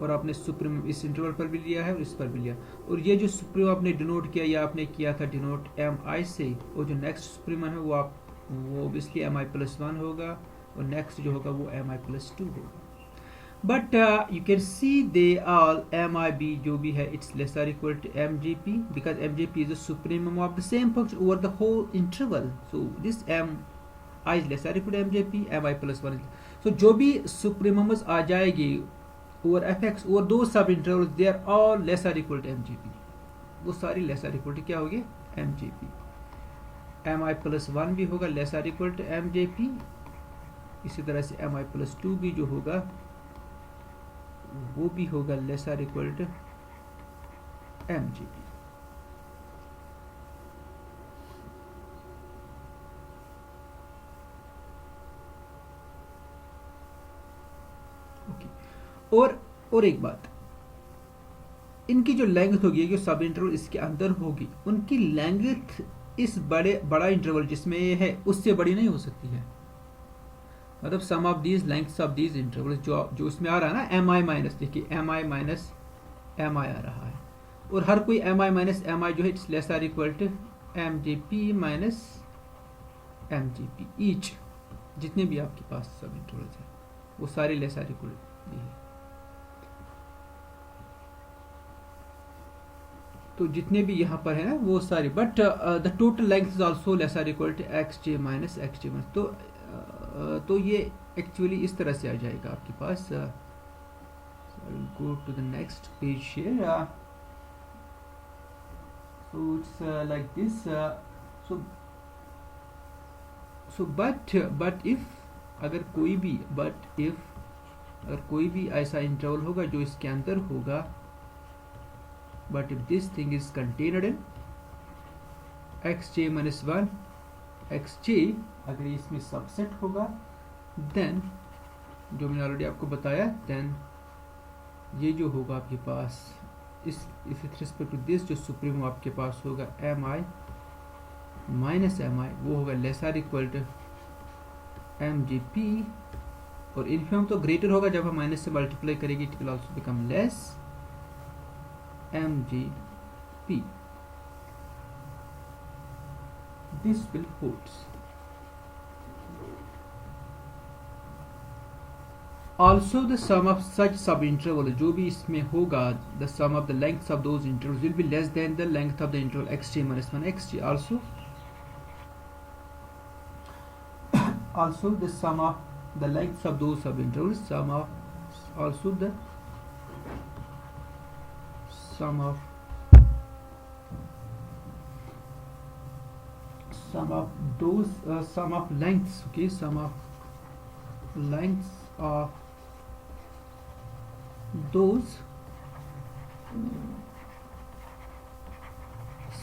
और आपने सुप्रीमम इस इंटरवल पर भी लिया है और इस पर भी लिया, और ये जो सुप्रीमम आपने डिनोट किया, या आपने किया था डिनोट mi से, और जो नेक्स्ट सुप्रीमम है वो आप वो ऑब्वियसली mi+1 होगा, और नेक्स्ट जो होगा वो mi+2 होगा. But you can see they all MIB जो भी है it's lesser equal to MGP, because MGP is the supremum of the same function over the whole interval. So this MI is lesser equal to MJP, MI+1 is. So जो भी supremums आ जाएगी over fx over those sub intervals they are all lesser equal to MGP. वो सारी lesser equal to क्या होगी? MGP. Mi+1 भी होगा lesser equal to MJP. इसी तरह से Mi+2 भी जो होगा वो भी होगा lesser equal to MGP. Okay. और एक बात, इनकी जो लेंथ होगी, जो सब इंटरवल इसके अंदर होगी, उनकी लेंथ इस बड़ा इंटरवल जिसमें ये है उससे बड़ी नहीं हो सकती है. मतलब sum of these lengths of these intervals जो इसमें आ रहा है ना mi माइनस, देखिए mi माइनस mi आ रहा है, और हर कोई mi माइनस mi जो है it's lesser equal to MJP minus MGP. Each जितने भी आपके पास सब इंटरवल्स हैं वो सारे लेसर इक्वल है. तो जितने भी यहाँ पर है ना वो सारे, but the total length is also lesser equal to xj minus xj minus. तो ये एक्चुअली इस तरह से आ जाएगा आपके पास. Go to the next page here. So it's like this. So but if अगर कोई भी ऐसा इंटरवल होगा जो इसके अंदर होगा, but if this thing is contained in xj minus 1 xj, अगर इसमें सबसेट होगा, देन जो मैंने ऑलरेडी आपको बताया, देन ये जो होगा आपके पास इस विथ रिस्पेक्ट टू दिस जो सुप्रीमो आपके पास होगा mi माइनस mi, वो होगा लेसर इक्वल टू MGP. और इनफिमम तो ग्रेटर होगा, जब हम माइनस से मल्टीप्लाई करेंगे it will also become less MGP. This will holds. Also the sum of such subinterval जो भी इसमें होगा, the sum of the lengths of those intervals will be less than the length of the interval xj minus 1 xj. Also the sum of the lengths of those subintervals, also the sum of lengths, okay, sum of lengths of those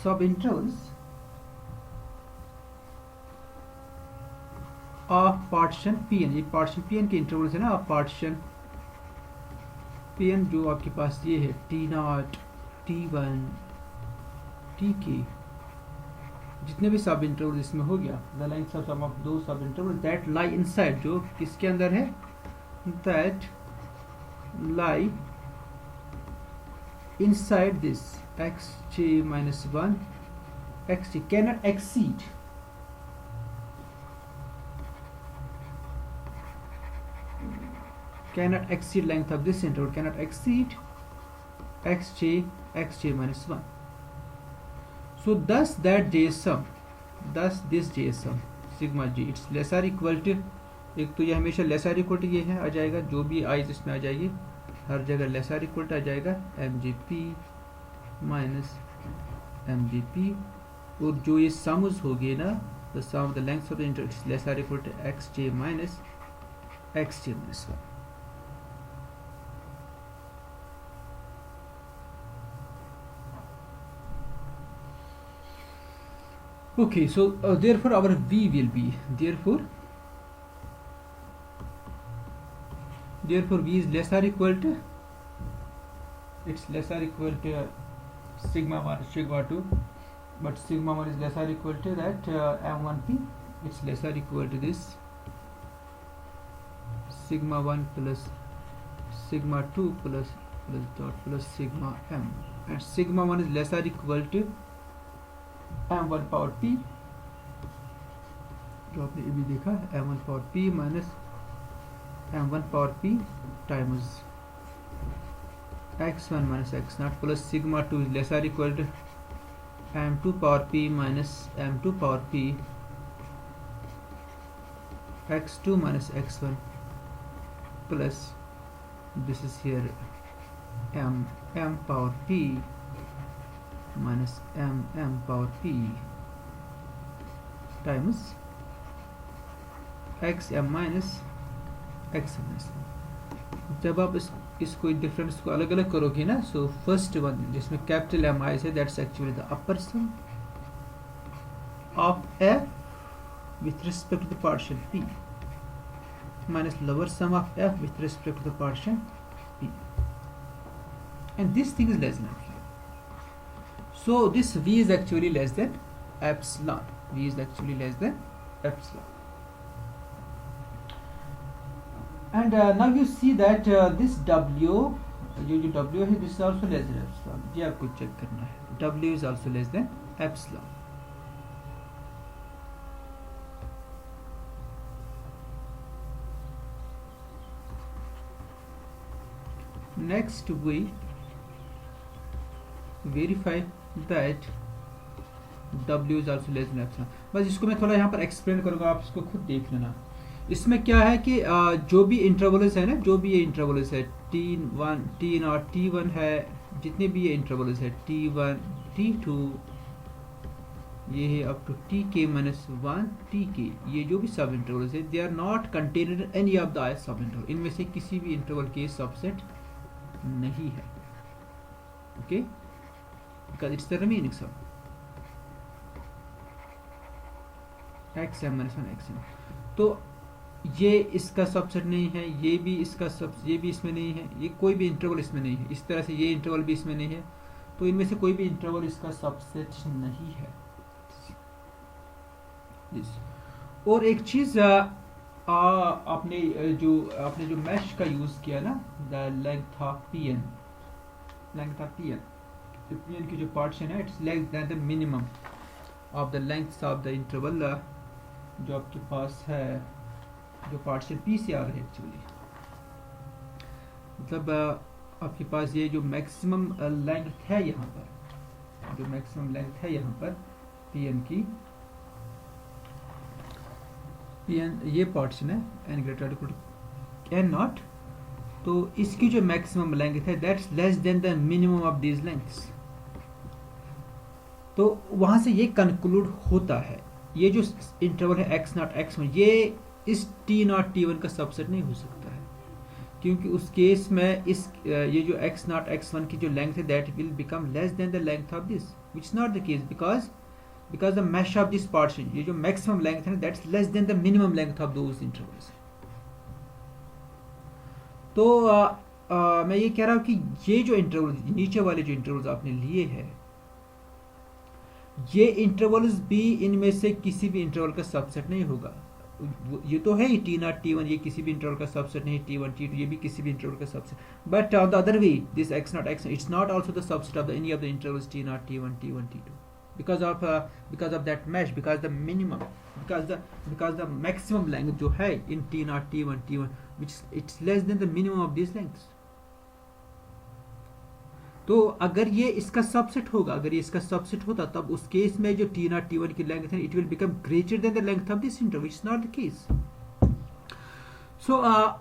subintervals of partition Pn. ये partition Pn के intervals है ना, of partition Pn जो आपके पास ये है T0, T1, Tk, जितने भी सब इंटरवल इसमें हो गया, the length of sum of दो sub interval that lie inside, जो किसके अंदर है, that lie inside this xj minus 1 xj cannot exceed length of this interval, cannot exceed xj minus 1. So thus this j sum sigma j it's lesser equal to, एक तो ये हमेशा laser equal to ये है आ जाएगा, जो भी eyes इसमें आ जाएगी हर जगह लेसर इक्वल टू आ जाएगा MGP माइनस MGP. और जो ये सम्स हो गए ना, the sum of the lengths of the interval is lesser equal to xj minus 1. Okay, so therefore our V will be, therefore V is lesser equal to, it's lesser equal to sigma 1 sigma 2, but sigma 1 is lesser equal to that M1P, it's lesser equal to this sigma 1 plus sigma 2 plus dot plus sigma M, and sigma 1 is lesser equal to M1 power P, जो जो आपने अभी देखा m1 power p minus m1 power p times x1 minus x0 plus sigma 2 is less or equal to m2 power p minus m2 power p x2 minus x1 plus this is here m power p minus m power p times xm minus x minus. जब आप इसको difference को अलग अलग करोगे ना, so first one जिसमें capital M I है that's actually the upper sum of f with respect to the partial p minus lower sum of f with respect to the partial p, and this thing is less than epsilon. So this v is actually less than epsilon. V is actually less than epsilon. And now you see that this w, जो w है, this is also less than epsilon. ये आपको check करना है. W is also less than epsilon. Next we verify that W is also less than epsilon. बस इसको मैं थोड़ा यहाँ पर एक्सप्लेन करूँगा, आप इसको खुद देख लेना. इसमें क्या है कि जो भी इंटरवल्स है ना, जो भी ये इंटरवल्स है T1 T और T1 है, जितने भी ये इंटरवल्स है T1 T2 ये है up to Tk minus 1 Tk, ये जो भी सब इंटरवल्स है they are not contained in any of the I sub interval. इनमें से किसी भी इंटरवल के सबसेट नहीं है. Okay, because it's the remaining sum xm minus 1 xm. तो ये इसका सबसेट नहीं है, ये भी इसका सब, ये भी इसमें नहीं है, ये कोई भी इंटरवल इसमें नहीं है. इस तरह से ये इंटरवल भी इसमें नहीं है. तो इनमें से कोई भी इंटरवल इसका सबसेट नहीं है. और एक चीज आपने जो मैश का यूज किया ना, the length of pn, length of pn, pn की जो पार्टीशन है it's less than the minimum of the length of the interval जो आपके पास है, जो पार्टीशन p से आ रहा है एक्चुअली. मतलब आपके पास ये जो मैक्सिमम लेंथ है यहाँ पर, जो मैक्सिमम लेंथ है यहाँ पर pn की, ये पार्टीशन है n greater equal to n naught. तो इसकी जो मैक्सिमम लेंथ है that's less than the minimum of these lengths. तो वहां से ये कंक्लूड होता है ये जो इंटरवल है x0 x1 ये इस t0 t1 का सबसेट नहीं हो सकता है, क्योंकि उस केस में इस ये जो x0 x1 की जो लेंथ है that will become less than the length of this, which is not the case because the mesh of this partition, ये जो maximum length है that's less than the minimum length of those intervals. तो मैं ये कह रहा हूँ कि ये जो इंटरवल, नीचे वाले जो इंटरवल्स आपने लिए हैं, ये इंटरवल्स भी इनमें से किसी भी इंटरवल का सबसेट नहीं होगा. ये तो है T0 T1 ये किसी भी इंटरवल का सबसेट नहीं, T1 T2 ये भी किसी भी इंटरवल का subset. But on the other way this x0 x1 it's not also the subset of any of the intervals T0 T1 T1 T2. because of that mesh, because the minimum, because the maximum length जो है in T0 T1 T1 which it's less than the minimum of these lengths. तो अगर ये इसका subset होगा, अगर ये इसका सबसेट होता तब उस केस में जो T0 T1 की लेंथ है it will become greater than the length of this interval, which is not the case. So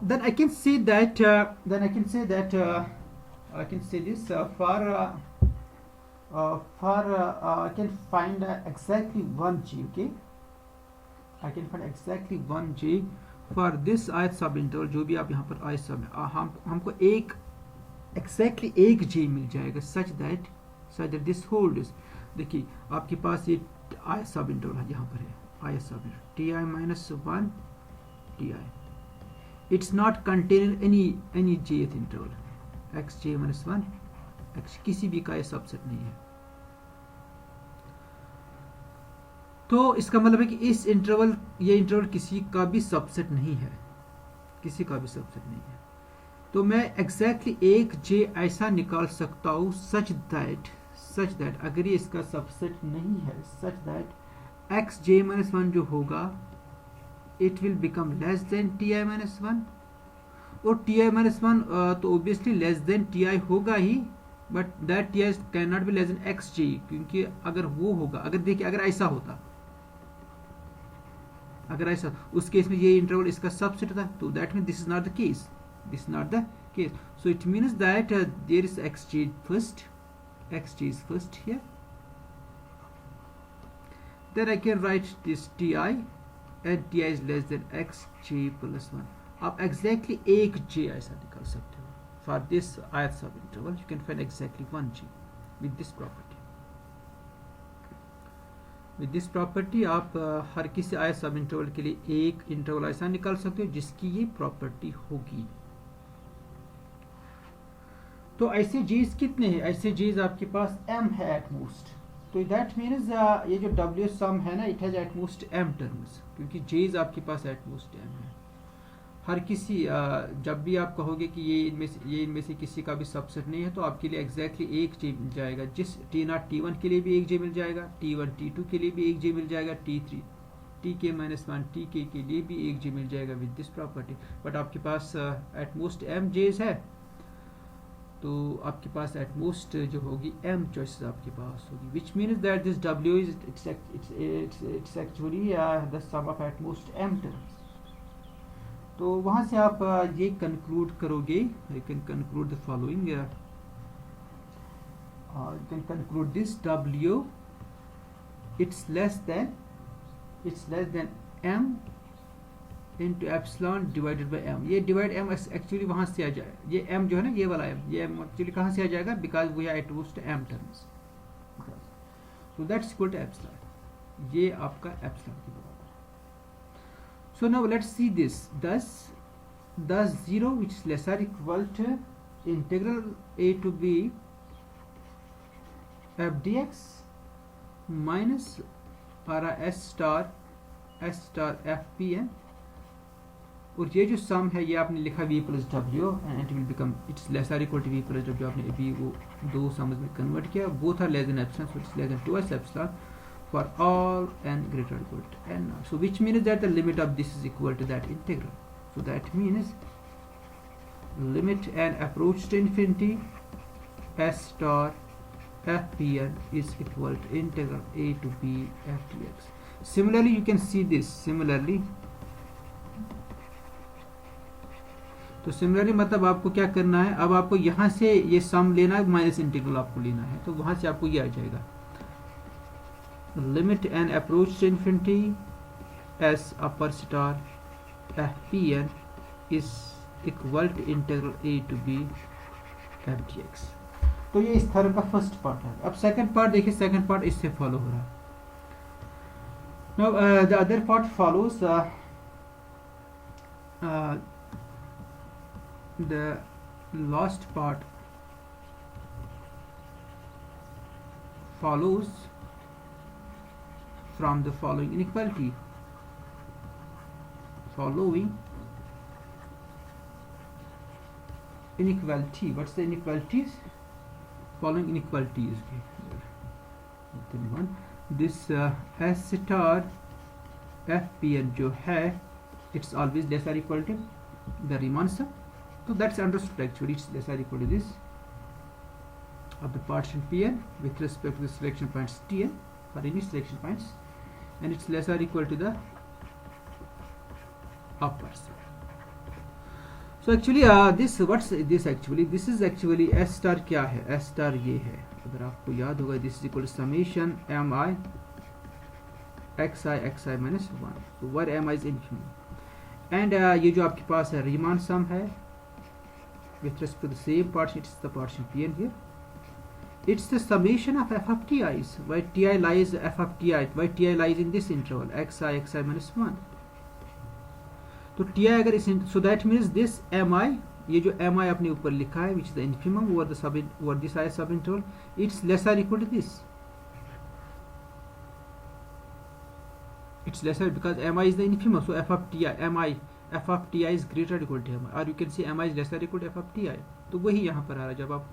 then I can say that I can say this I can find exactly 1g. Okay, I can find exactly 1g for this ith sub interval, जो भी आप यहाँ पर ith sub हमको एक exactly एक j मिल जाएगा such that this holds. देखिए आपके पास ये ith sub interval यहाँ पर है, ith sub interval ti minus 1 ti, it's not contained any jth interval, xj minus 1 किसी भी का ये सबसेट नहीं है. तो इसका मतलब है कि इस इंटरवल, ये इंटरवल किसी का भी सबसेट नहीं है, किसी का भी सबसेट नहीं है. तो मैं एग्जैक्टली एक जे ऐसा निकाल सकता हूं सच दैट अगर ये इसका सबसेट नहीं है, such that x J minus 1 जो होगा it will become less than ti minus 1, और ti minus 1 तो obviously less than ti होगा ही, but that ti cannot be less than xj, क्योंकि अगर वो होगा, अगर देखिए अगर ऐसा होता, अगर ऐसा उस केस में ये इंटरवल इसका सबसेट था, तो that mean this is not the case, this is not the case. So it means that there is xj first, xj is first here, then I can write this ti and ti is less than xj plus 1. आप exactly एक j ऐसा निकाल सकते हो. For this ith sub interval you can find exactly 1 j with this property. With this property आप हर किसी ith सब interval के लिए एक इंटरवल ऐसा निकाल सकते हो जिसकी ये प्रॉपर्टी होगी. तो ऐसे j's कितने हैं? ऐसे j's आपके पास m है एट मोस्ट. तो दैट मीन्स ये जो w सम है ना, it has eight most m terms, क्योंकि j's आपके पास एट मोस्ट m है. हर किसी जब भी आप कहोगे कि ये इनमें से किसी का भी सबसेट नहीं है, तो आपके लिए एग्जैक्टली एक जे मिल जाएगा. जिस t0 t1 के लिए भी एक जे मिल जाएगा, t1 t2 के लिए भी एक जे मिल जाएगा, t3 tk minus 1 tk के लिए भी एक जे मिल जाएगा विद दिस प्रॉपर्टी. बट आपके पास एट मोस्ट m जेज है, तो आपके पास एट मोस्ट जो होगी m चॉइसेस आपके पास होगी, which means that this w is it's actually the sum of at most m terms. तो वहाँ से आप ये कंक्लूड करोगे, you can conclude the following, you can conclude this w it's less than m into epsilon divided by m. ये divide m actually वहाँ से आ जाए, ये m जो है ना, ये वाला m, ये m एक्चुअली कहाँ से आ जाएगा, because we are at most m terms, so that's equal to epsilon. ये आपका एप्सिलॉन की बराबर. So now let's see this. Thus 0 which is lesser equal to integral a to b f dx minus para s star f p n, और ये जो सम है ये आपने लिखा v plus w and it will become it's lesser equal to v plus w. आपने अभी वो दो सम्स में कन्वर्ट किया, both are less than epsilon, so it's less than 2s epsilon for all n greater or equal to n naught. So which means that the limit of this is equal to that integral. So that means limit n approach to infinity s star f p n is equal to integral a to b f dx. Similarly you can see this. Similarly तो similarly मतलब आपको क्या करना है, अब आपको यहाँ से ये सम लेना है, माइनस इंटीग्रल आपको लेना है, तो वहाँ से आपको ये आ जाएगा limit n approach to infinity s upper star f p n is equal to integral a to b f dx. तो ये इस थर्म का फर्स्ट पार्ट है. अब सेकंड पार्ट देखिए, सेकंड पार्ट इससे फॉलो हो रहा है. Now the other part follows the last part follows from the following inequality. What's the inequalities? Following inequalities. This s star fpn जो है, it's always less or equal to the Riemann sum. So that's understood actually. It's less or equal to this of the partition pn with respect to the selection points tn for any selection points, and it's less or equal to the upper side. So actually what's this actually, this is actually s star क्या है, s star ये है, अगर आपको याद होगा, this is equal to summation mi xi minus 1, so where mi is infinity, and ये जो आपके पास है Riemann sum है with respect to the same partition, it's the partition pn here. It's the summation of f of ti's, where ti lies f of ti, where ti lies in this interval xi minus 1. तो ti अगर इस, so that means this mi, ये जो mi आपने ऊपर लिखा है, which is the infimum over the over this I sub interval, it's lesser equal to this. It's lesser because mi is the infimum, so f of ti, f of ti is greater or equal to mi, or you can say mi is lesser equal to f of ti. तो वही यहाँ पर आ रहा है जब आप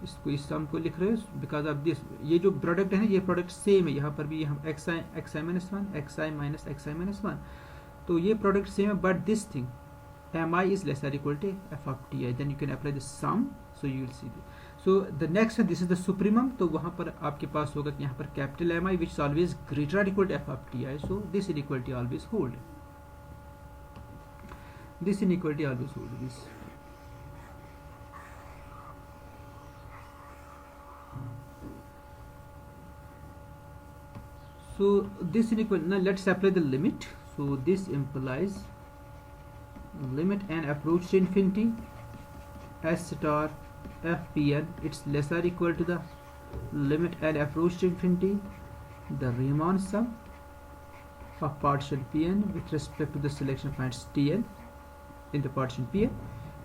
इसको इस सम को लिख रहे हो, बिकॉज ऑफ दिस, ये जो प्रोडक्ट है ना, ये प्रोडक्ट सेम है, यहाँ पर भी हम xi minus 1 xi minus xi minus 1, तो ये प्रोडक्ट सेम है, but this thing mi is less or equal to f of ti, then you can apply the sum, so you will see this. So the next, this is the supremum, तो वहाँ पर आपके पास होगा कि यहाँ पर capital mi which is always greater or equal to f of ti, so this inequality always hold, this inequality always hold this. So this inequality, now let's apply the limit. So this implies limit n approach to infinity s star fpn, it's less or equal to the limit n approach to infinity the Riemann sum of partition pn with respect to the selection points tn in the partition pn,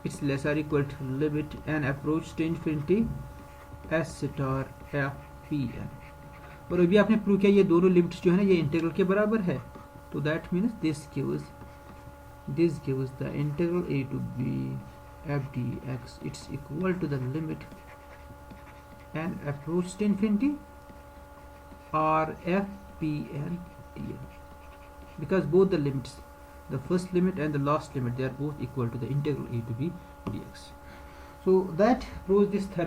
it's less or equal to limit n approach to infinity s star fpn. और अभी आपने prove किया ये दोनों limits जो है ना ये इंटीग्रल के बराबर है, तो that means this gives the integral a to b f dx, it's equal to the limit n approach to infinity or f p n dn, because both the limits, the first limit and the last limit, they are both equal to the integral a to b dx. So that proves this theorem.